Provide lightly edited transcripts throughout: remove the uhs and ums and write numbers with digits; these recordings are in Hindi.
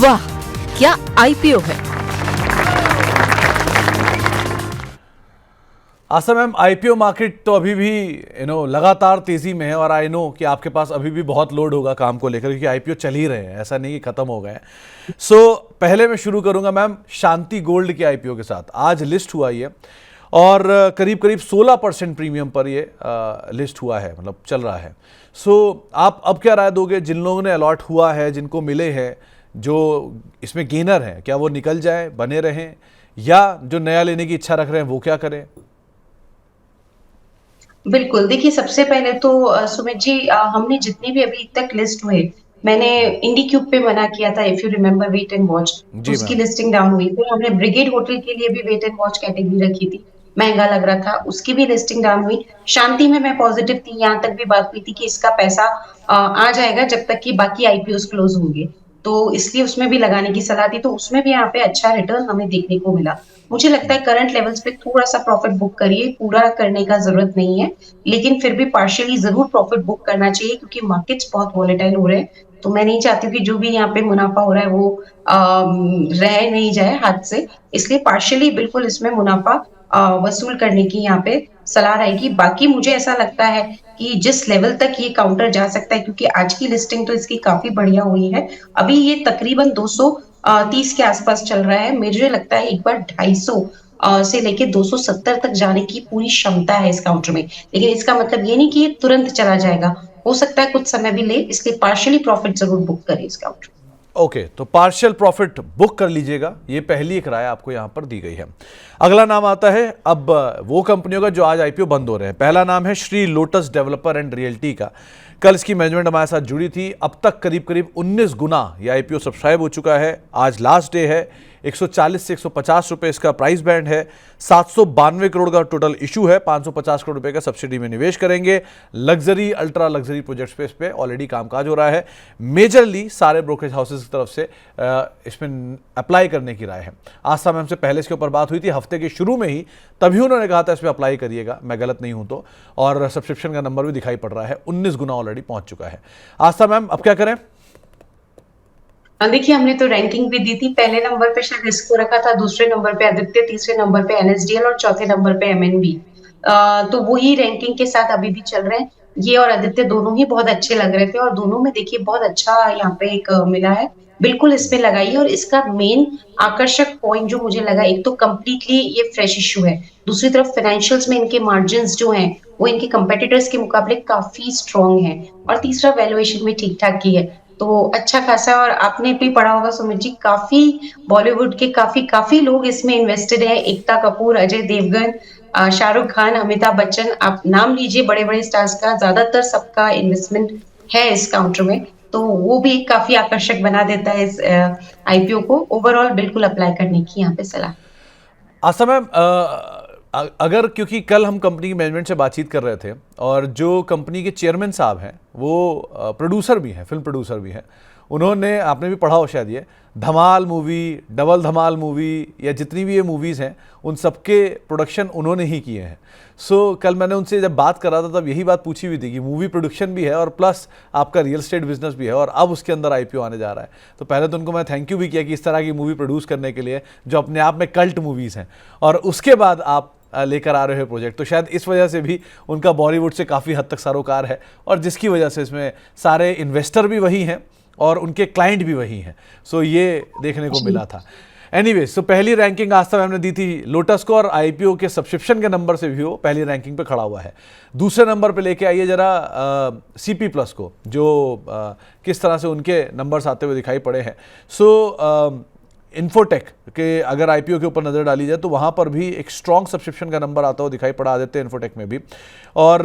वाह, क्या आईपीओ है। आशा मैम, आईपीओ मार्केट तो अभी भी लगातार तेजी में है और आई नो कि आपके पास अभी भी बहुत लोड होगा काम को लेकर, क्योंकि आईपीओ चल ही रहे हैं, ऐसा नहीं कि खत्म हो गए हैं। पहले मैं शुरू करूंगा मैम शांति गोल्ड के आईपीओ के साथ। आज लिस्ट हुआ ये और करीब करीब 16% प्रीमियम पर ये लिस्ट हुआ है, मतलब चल रहा है। आप अब क्या राय दोगे, जिन लोगों ने अलॉट हुआ है, जिनको मिले हैं, जो इसमें गेनर हैं, क्या वो निकल जाए, बने रहें, या जो नया लेने की इच्छा रख रहे हैं वो क्या करें? बिल्कुल, देखिए सबसे पहले तो सुमित जी, हमने जितने भी अभी तक लिस्ट हुए, मैंने इंडीक्यूब पे मना किया था, if you remember, wait and watch, जी उसकी मैम। लिस्टिंग डाउन हुई। फिर हमने ब्रिगेड होटल के लिए भी वेट एंड वॉच कैटेगरी रखी थी, महंगा लग रहा था, उसकी भी लिस्टिंग डाउन हुई। शांति में मैं पॉजिटिव थी, यहाँ तक भी बात हुई थी कि इसका पैसा आ जाएगा जब तक कि बाकी आईपीओस क्लोज होंगे, तो इसलिए उसमें भी लगाने की सलाह दी, तो उसमें भी यहाँ पे अच्छा रिटर्न हमें देखने को मिला। मुझे लगता है करंट लेवल्स पे थोड़ा सा प्रॉफिट बुक करिए, पूरा करने का जरूरत नहीं है, लेकिन फिर भी पार्शियली जरूर प्रॉफिट बुक करना चाहिए, क्योंकि मार्केट्स बहुत वॉलेटाइल हो रहे हैं। तो मैं नहीं चाहती हूँ कि जो भी यहाँ पे मुनाफा हो रहा है वो रह नहीं जाए हाथ से, इसलिए पार्शियली बिल्कुल इसमें मुनाफा वसूल करने की यहाँ पे सलाह रहेगी। बाकी मुझे ऐसा लगता है कि जिस लेवल तक ये काउंटर जा सकता है, क्योंकि आज की लिस्टिंग तो इसकी काफी बढ़िया हुई है, अभी ये तकरीबन 230 के आसपास चल रहा है। मुझे लगता है एक बार 250 से लेके 270 तक जाने की पूरी क्षमता है इस काउंटर में, लेकिन इसका मतलब ये नहीं कि ये तुरंत चला जाएगा, हो सकता है कुछ समय भी ले, इसलिए पार्शियली प्रॉफिट जरूर बुक करें इस काउंटर। ओके, तो पार्शियल प्रॉफिट बुक कर लीजिएगा, ये पहली एक राय आपको यहां पर दी गई है। अगला नाम आता है अब वो कंपनियों का जो आज आईपीओ बंद हो रहे हैं। पहला नाम है Shri lotus developer and realty का। कल इसकी मैनेजमेंट हमारे साथ जुड़ी थी। अब तक करीब करीब 19 गुना ये आईपीओ सब्सक्राइब हो चुका है। आज लास्ट डे है। 140 से 150 रुपए इसका प्राइस बैंड है। 792 करोड़ का टोटल इशू है। 550 करोड़ रुपए का सब्सिडी में निवेश करेंगे। लग्जरी, अल्ट्रा लग्जरी प्रोजेक्ट्स पे इस पे ऑलरेडी कामकाज हो रहा है। मेजरली सारे ब्रोकरेज हाउसेज की तरफ से इसमें अप्लाई करने की राय है। आस्था मैम से पहले इसके ऊपर बात हुई थी हफ्ते के शुरू में ही, तभी उन्होंने कहा था इसमें अप्लाई करिएगा, मैं गलत नहीं हूं तो, और सब्सक्रिप्शन का नंबर भी दिखाई पड़ रहा है, 19 गुना ऑलरेडी पहुंच चुका है। आस्था मैम, अब क्या करें? देखिए हमने तो रैंकिंग भी दी थी, पहले नंबर पे शायद इसको रखा था, दूसरे नंबर पे आदित्य, तीसरे नंबर पे एनएसडीएल और चौथे नंबर पे एमएनबी। तो वही रैंकिंग के साथ अभी भी चल रहे हैं। ये और आदित्य दोनों ही बहुत अच्छे लग रहे थे, और दोनों में देखिए बहुत अच्छा यहाँ पे एक मिला है। बिल्कुल इस पे लगाइए, और इसका मेन आकर्षक पॉइंट जो मुझे लगा, एक तो कंप्लीटली ये फ्रेश इशू है, दूसरी तरफ फाइनेंशियल्स में इनके मार्जिन जो हैं वो इनके कंपेटिटर्स के मुकाबले काफी स्ट्रॉन्ग है, और तीसरा वैल्यूएशन भी ठीक ठाक की है, तो अच्छा खासा। और आपने भी पढ़ा होगा सुमित जी, काफी बॉलीवुड के काफी काफी लोग इसमें इन्वेस्टेड है, एकता कपूर, अजय देवगन, शाहरुख खान, अमिताभ बच्चन, आप नाम लीजिए बड़े बड़े स्टार्स का, ज्यादातर सबका इन्वेस्टमेंट है इस काउंटर में, तो वो भी काफी आकर्षक बना देता है इस आईपीओ को। ओवरऑल बिल्कुल अप्लाई करने की यहाँ पे सलाह। आशा मैम, अगर, क्योंकि कल हम कंपनी की मैनेजमेंट से बातचीत कर रहे थे और जो कंपनी के चेयरमैन साहब हैं वो प्रोड्यूसर भी हैं, फिल्म प्रोड्यूसर भी हैं, उन्होंने, आपने भी पढ़ा हो शायद, ये धमाल मूवी, डबल धमाल मूवी, या जितनी भी ये मूवीज़ हैं उन सबके प्रोडक्शन उन्होंने ही किए हैं। कल मैंने उनसे जब बात कर रहा था तब यही बात पूछी हुई थी कि मूवी प्रोडक्शन भी है और प्लस आपका रियल एस्टेट बिजनेस भी है, और अब उसके अंदर आईपीओ आने जा रहा है। तो पहले तो उनको मैं थैंक यू भी किया कि इस तरह की मूवी प्रोड्यूस करने के लिए, जो अपने आप में कल्ट मूवीज़ हैं, और उसके बाद आप लेकर आ रहे हो प्रोजेक्ट, तो शायद इस वजह से भी उनका बॉलीवुड से काफ़ी हद तक सरोकार है, और जिसकी वजह से इसमें सारे इन्वेस्टर भी वही हैं और उनके क्लाइंट भी वही हैं। ये देखने को मिला था। एनीवेज, पहली रैंकिंग आस्था मैम ने दी थी लोटस को, और आईपीओ के सब्सक्रिप्शन के नंबर से भी वो पहली रैंकिंग पे खड़ा हुआ है। दूसरे नंबर पे लेके आइए जरा सीपी प्लस को, जो किस तरह से उनके नंबर्स आते हुए दिखाई पड़े हैं। इन्फोटेक के अगर आईपीओ के ऊपर नज़र डाली जाए तो वहाँ पर भी एक स्ट्रॉन्ग सब्सक्रिप्शन का नंबर आता हुआ दिखाई पड़ा, आदित्य इन्फोटेक में भी। और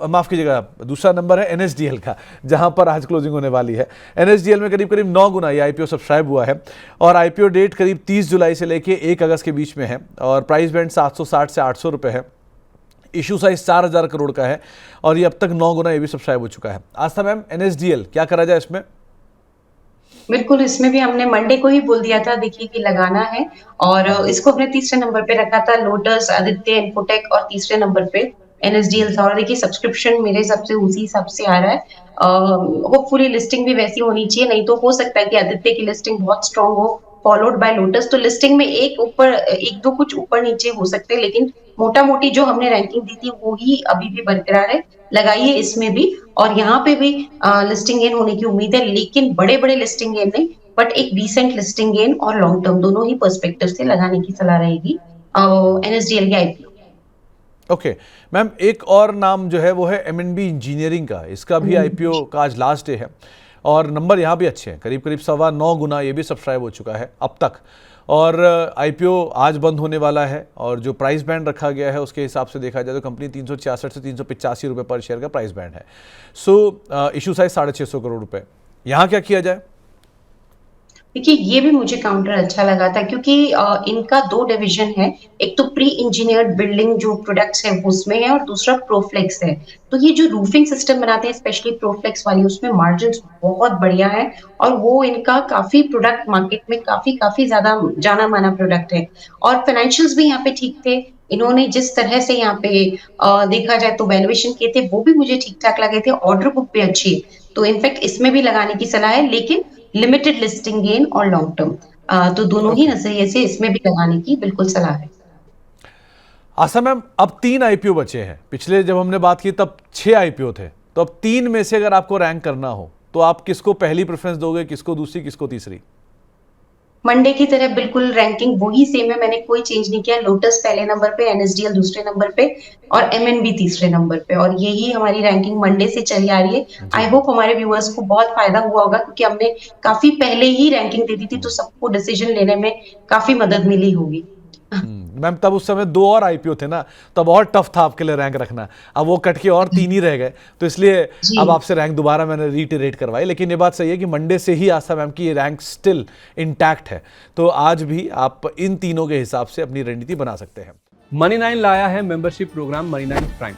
माफ़ कीजिएगा, दूसरा नंबर है एनएसडीएल का, जहाँ पर आज क्लोजिंग होने वाली है। एनएसडीएल में करीब करीब 9 गुना ये आईपीओ सब्सक्राइब हुआ है, और आईपीओ डेट करीब 30 जुलाई से लेके 1 अगस्त के बीच में है, और प्राइस बैंड 760 से 800 रुपये है। इशू साइज 4000 करोड़ का है, और ये अब तक 9 गुना ये भी सब्सक्राइब हो चुका है। आस्था मैम, एनएसडीएल क्या करा जाए इसमें? बिल्कुल, इसमें भी हमने मंडे को ही बोल दिया था देखिए कि लगाना है, और इसको हमने तीसरे नंबर पे रखा था, लोटस, आदित्य, इन्फोटेक, और तीसरे नंबर पे एनएसडीएल था, और देखिए सब्सक्रिप्शन मेरे हिसाब से उसी हिसाब से आ रहा है। होपफुली लिस्टिंग भी वैसी होनी चाहिए, नहीं तो हो सकता है कि आदित्य की लिस्टिंग बहुत स्ट्रांग हो फॉलोड बाय लोटस, तो लिस्टिंग में एक दो कुछ ऊपर नीचे हो सकते हैं, लेकिन मोटा मोटी जो हमने रैंकिंग दी थी वो ही अभी भी बरकरार है। लगाइए इसमें भी, और यहाँ पे भी लिस्टिंग गेन होने की उम्मीद है, लेकिन बड़े बड़े लिस्टिंग गेन नहीं, बट एक डिसेंट लिस्टिंग गेन और लॉन्ग टर्म दोनों ही पर्सपेक्टिव से लगाने की सलाह रहेगी एनएसडीएल के आईपीओ। ओके मैम, एक और नाम जो है वो है एमएनबी इंजीनियरिंग का। इसका भी आईपीओ का आज लास्ट डे है और नंबर यहाँ भी अच्छे हैं, करीब करीब 9.25 गुना ये भी सब्सक्राइब हो चुका है अब तक। और आईपीओ आज बंद होने वाला है और जो प्राइस बैंड रखा गया है उसके हिसाब से देखा जाए तो कंपनी 366 से 385 रुपये पर शेयर का प्राइस बैंड है। सो इशू साइज 650 करोड़ रुपए। यहाँ क्या किया जाए? देखिए ये भी मुझे काउंटर अच्छा लगा था, क्योंकि इनका दो डिवीजन है, एक तो प्री इंजीनियर्ड बिल्डिंग जो प्रोडक्ट्स है उसमें है, और दूसरा प्रोफ्लेक्स है। तो ये जो रूफिंग सिस्टम बनाते हैं स्पेशली प्रोफ्लेक्स वाली, उसमें मार्जिन्स बहुत बढ़िया है, और वो इनका काफी प्रोडक्ट मार्केट में काफी ज्यादा जाना माना प्रोडक्ट है, और फाइनेंशियल्स भी यहाँ पे ठीक थे। इन्होंने जिस तरह से यहाँ पे देखा जाए तो वैल्यूएशन किए थे वो भी मुझे ठीक ठाक लगे थे, ऑर्डर बुक भी अच्छी है, तो इनफैक्ट इसमें भी लगाने की सलाह है, लेकिन लिमिटेड लिस्टिंग गेन और लॉन्ग टर्म, तो दोनों ही नजरिए से इसमें भी लगाने की बिल्कुल सलाह है। आशा मैम, अब 3 आईपीओ बचे हैं। पिछले जब हमने बात की तब 6 आईपीओ थे, तो अब 3 में से अगर आपको रैंक करना हो तो आप किसको पहली प्रेफरेंस दोगे, किसको दूसरी, किसको तीसरी? मंडे की तरह बिल्कुल रैंकिंग वही सेम है, मैंने कोई चेंज नहीं किया। लोटस पहले नंबर पे, एनएसडीएल दूसरे नंबर पे और एमएनबी तीसरे नंबर पे, और यही हमारी रैंकिंग मंडे से चली आ रही है। आई होप हमारे व्यूअर्स को बहुत फायदा हुआ होगा, क्योंकि हमने काफी पहले ही रैंकिंग दे दी थी, तो सबको डिसीजन लेने में काफी मदद मिली होगी। मैम तब उस समय 2 और आईपीओ थे ना, तब और टफ था आपके लिए रैंक रखना। अब वो कट के और 3 ही रह गए, तो इसलिए अब आपसे रैंक दोबारा मैंने रीटरेट करवाई। लेकिन ये बात सही है कि मंडे से ही आशा मैम की ये रैंक स्टिल इंटैक्ट है, तो आज भी आप इन तीनों के हिसाब से अपनी रणनीति बना सकते हैं। मनी9 लाया है मेंबरशिप प्रोग्राम मनी9 प्राइम।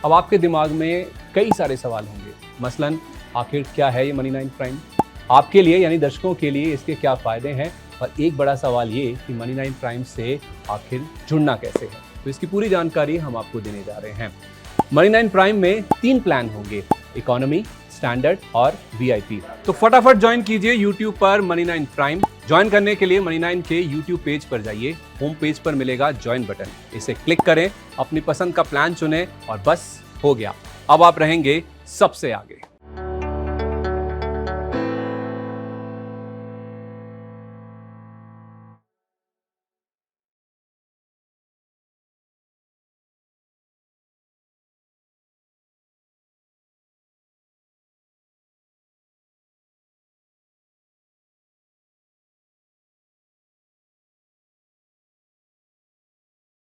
अब आपके दिमाग में कई सारे सवाल होंगे, मसलन आखिर क्या है ये मनी9 प्राइम, आपके लिए यानी दर्शकों के लिए इसके क्या फायदे हैं, और एक बड़ा सवाल ये कि मनी9 प्राइम से आखिर जुड़ना कैसे है। तो इसकी पूरी जानकारी हम आपको देने जा रहे हैं। मनी9 प्राइम में 3 प्लान होंगे, इकोनॉमी, स्टैंडर्ड और वीआईपी। तो फटाफट ज्वाइन कीजिए YouTube पर मनी9 प्राइम। ज्वाइन करने के लिए मनी9 के YouTube पेज पर जाइए, होम पेज पर मिलेगा ज्वाइन बटन, इसे क्लिक करें, अपनी पसंद का प्लान चुनें और बस हो गया, अब आप रहेंगे सबसे आगे।